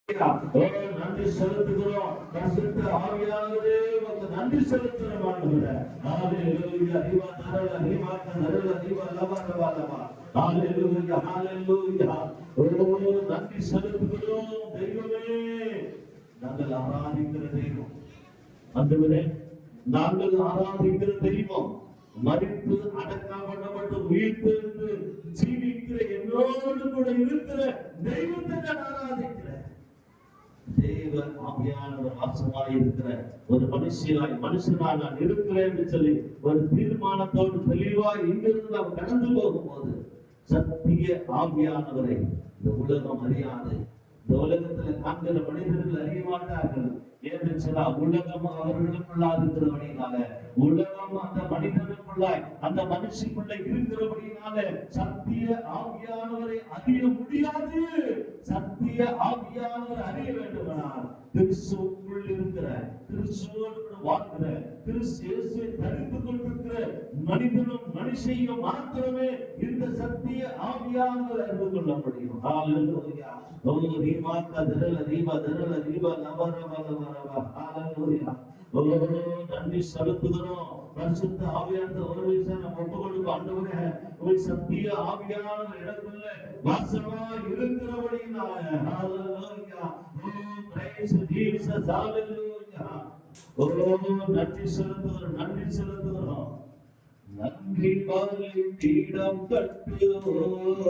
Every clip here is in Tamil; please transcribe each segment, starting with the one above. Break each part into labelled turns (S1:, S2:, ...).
S1: நன்றி செலுத்துகிறோம். பரிசுத்த ஆவியானவரே உமக்கு நன்றி செலுத்துகிறோம் ஆண்டவரே. ஹalleluya ஹிவா தரல ஹிவா தரல ஹிவா லவா லவா லவா. ஹalleluya ஹalleluya. நன்றி செலுத்துகிறோம் தெய்வமே. நாங்கள் ஆராதிக்கிற தெய்வம் ஆண்டவரே, நாங்கள் ஆராதிக்கிற தெய்வம் மரித்து அடக்கம் பண்ணப்பட்டு உயிர்த்தெழுந்து ஜீவிக்கிற என்னோடு கூட இருக்கிற தெய்வத்தை நான் ஆராதிக்கிறேன். தேவ ஆவியானவர் வாசமாய் இருக்கிற ஒரு மனுஷனாய் நான் இருக்கிறேன் என்று சொல்லி ஒரு தீர்மானத்தோடு தெளிவாய் இங்கிருந்து நாம் கடந்து போகும்போது சத்திய ஆவியானவரை இந்த உலகம் அறியாது. இந்த உலகத்துல காண்கிற மனிதர்கள் அறிய மாட்டார்கள். ஏன்னு சொன்னா உலகம் அவர்களுக்குள்ளாக இருக்கிறபடினால, உலகம் அந்த மனிதனுக்குள்ளாய் அந்த மனுஷனுக்குள்ள இருக்கிறபடினால சத்திய ஆவியானவரை அறிய முடியாது. சத்திய ஆவியானவர் அறிய வேண்டுமானால் கிறிஸ்துவுக்குள் இருக்கிற, கிறிஸ்துவோடு வாழ்கிற, கிறிஸ்து இயேசுவை தரித்துக் கொண்டிருக்கிற மனிதனும் மனுஷையும் மாத்திரமே இந்த சத்திய ஆவியானவர் அறிந்து கொள்ள முடியும். ஹalleluya. ஓ ரீமா கதரல ரீமா தரல ரீமா லவரவலவரவ. ஹalleluya. ஓ நன்றி செலுத்துகிறோம். பரிசுத்த ஆவியானவர் ஒரு விஷயம் நம்ம ஒப்புக்கொள்ளும் ஆண்டவரே, ஒரு சத்திய ஆவியானவர் இடத்துல வாசமா இருக்கிறபடினால ஹalleluya. ஓ praise Jesus. ஹalleluya. ஓ நன்றி செலுத்துகிறோம், நன்றி செலுத்துகிறோம். நன்றி பலி பீடம் கட்டுவோம்.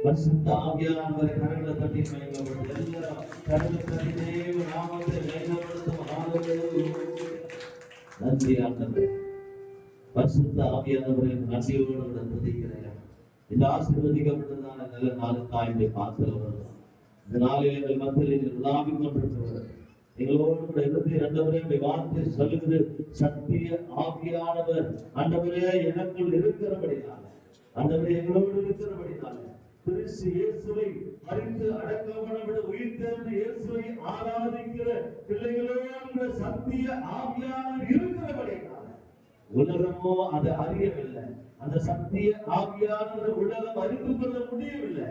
S1: பரிசுத்த ஆவியானவரை கரங்களை தட்டி மயங்கப்படுது. எல்லாரும் கரங்களை தட்டி தேவ நாமத்தை மயங்கப்படுத்தும். நன்றி ஆண்டவரே. பரிசுத்த ஆவியானவரை நன்றியோடு துதிக்கிறேன். இந்த ஆசீர்வதிக்கப்பட்டதான நல்ல நாளுக்காக இந்த பாத்திரம் வருவோம். இந்த நாளில் எங்கள் மத்தியில் விழாவிக் கொண்டிருக்கிறவர் எங்களோடு கூட இருந்து ஆண்டவரே வார்த்தை சொல்லுகிறது. சத்திய ஆவியானவர் ஆண்டவரே எனக்குள் இருக்கிறபடினால, ஆண்டவரே எங்களோடு இருக்கிறபடினால, கிறிஸ்து இயேசுவை மரித்து அடக்கமடைந்து உயிர்த்தெழுந்த இயேசுவை ஆராதிக்கிற பிள்ளைகளோடு சத்திய ஆவியானவர் இருக்கிறபடினால உலகமோ அதை அறியவில்லை. அந்த சத்திய ஆவியானவர் உலகம் அறிந்து கொள்ள முடியவில்லை.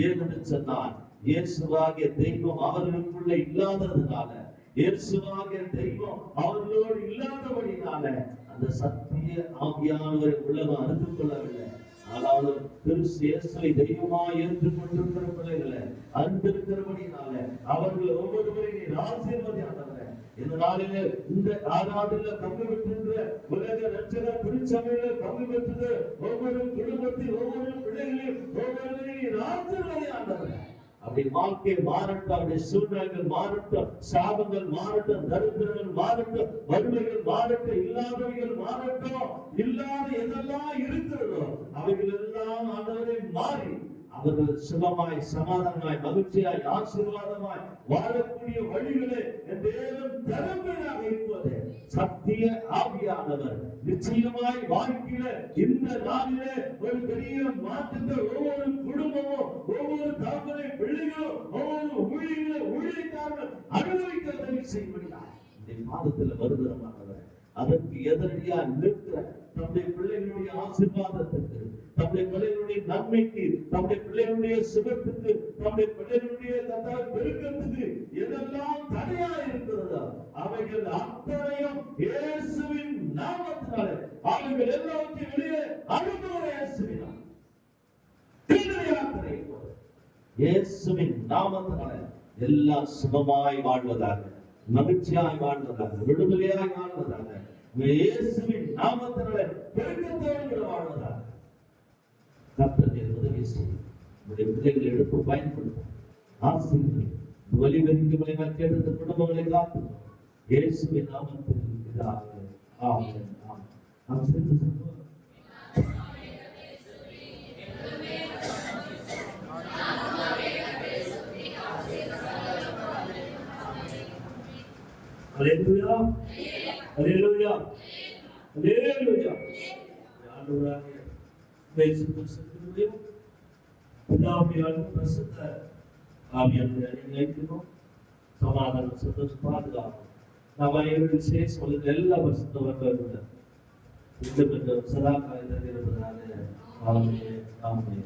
S1: ஏனென்று சொன்னால் இயேசுவாகிய தெய்வம் அவர்களுக்குள்ள இல்லாததுனால, இயேசுவாகிய தெய்வம் அவர்களோடு இல்லாதபடினால அந்த சத்திய ஆவியானவரை உலகம் அறிந்து கொள்ளவில்லை. ஆனாலும் கிறிஸ்து இயேசுவை தெய்வமாய் ஏற்றுக்கொண்டிருக்கிற பிள்ளைகளை அறிந்திருக்கிறபடினால அவர்கள் ஒவ்வொருவரையும் ஆசீர்வதியானவரே. இந்த நாளிலே இந்த ஆராதனையில பங்கு பெற்றிருக்கிற உலக ரட்சகர் திருச்சபையில பங்கு பெற்று ஒவ்வொரு குடும்பத்தில் ஒவ்வொரு பிள்ளைகளையும் ஒவ்வொருவரையும் ஆசீர்வதியானவரே. அப்படி வாழ்க்கை மாறட்டும், அப்படி சூழ்நிலைகள் மாறட்டும், சாபங்கள் மாறட்டும், தரித்திரங்கள் மாறட்டும், வறுமைகள் மாறட்டும், இல்லாதவைகள் மாறட்டும். இல்லாத எதெல்லாம் இருக்கிறதோ அவைகள் எல்லாம் ஆண்டவரை மாறி அவர்கள் சுகமாய் சமாதானமாய் மகிழ்ச்சியாய் ஆசீர்வாதமாய் வாழக்கூடிய வழிகளை தேவன் தரம்பையாக இருப்பது சத்திய ஆவியானவர் நிச்சயமாய் வாழ்க்கையில இந்த நாளிலே ஒரு பெரிய மாற்றத்தை ஒவ்வொரு குடும்பமும் ஒவ்வொரு தகவலை பிள்ளைகளும் ஒவ்வொரு ஊழியக்காரர்கள் அனுபவிக்க உதவி செய்வதா இந்த மாதத்துல வருகிறமானவர் அதற்கு எதிரடியா நிற்கிற தம்முடைய பிள்ளைகளுடைய ஆசீர்வாதத்துக்கு, தம்முடைய பிள்ளைகளுடைய நன்மைக்கு, தம்முடைய பிள்ளைகளுடைய சுகத்துக்கு, தம்முடைய பிள்ளைகளுடைய பெருக்கத்துக்கு எதெல்லாம் தடையா இருக்கிறதோ அவைகள் அத்தனையும் இயேசுவின் நாமத்தினாலே அவைகள் எல்லாவற்றையும் வெளியே அனுப்புகிற இயேசுவினால் இயேசுவின் நாமத்தினாலே எல்லாம் சுகமாய் வாழ்வதாக, மகிழ்ச்சியாய் வாழ்வதாக, விடுதலையாய் வாழ்வதாக, இயேசுவின் நாமத்தினாலே பெருக்கத்தோடு வாழ்வதாக கர்த்தர் உதவி செய்யும். உங்களுடைய பிள்ளைகளை எடுத்து பயன்படுத்தும். ஆசீர்வதியும். வலிவரிக்கு மூலமாக கேட்ட குடும்பங்களை காத்து இயேசுவின் நாமத்தில் பிதாவே ஆமென். நாம் சேர்ந்து சொல்லுவோம். ஹல்லேலூயா ஹல்லேலூயா ஹல்லேலூயா. ஆண்டவராகிய இயேசு கிறிஸ்துவின் பிதாவின் பரிசுத்த ஆவியானவரை நினைக்கிறோம். சமாதானம் சந்தோஷம் பாதுகாப்பு நாம் அனைவரும் விசேஷம் எல்லா பரிசுத்தவர்களும் இந்த சதா காலத்தில் இருப்பதாக ஆமென் ஆமென்.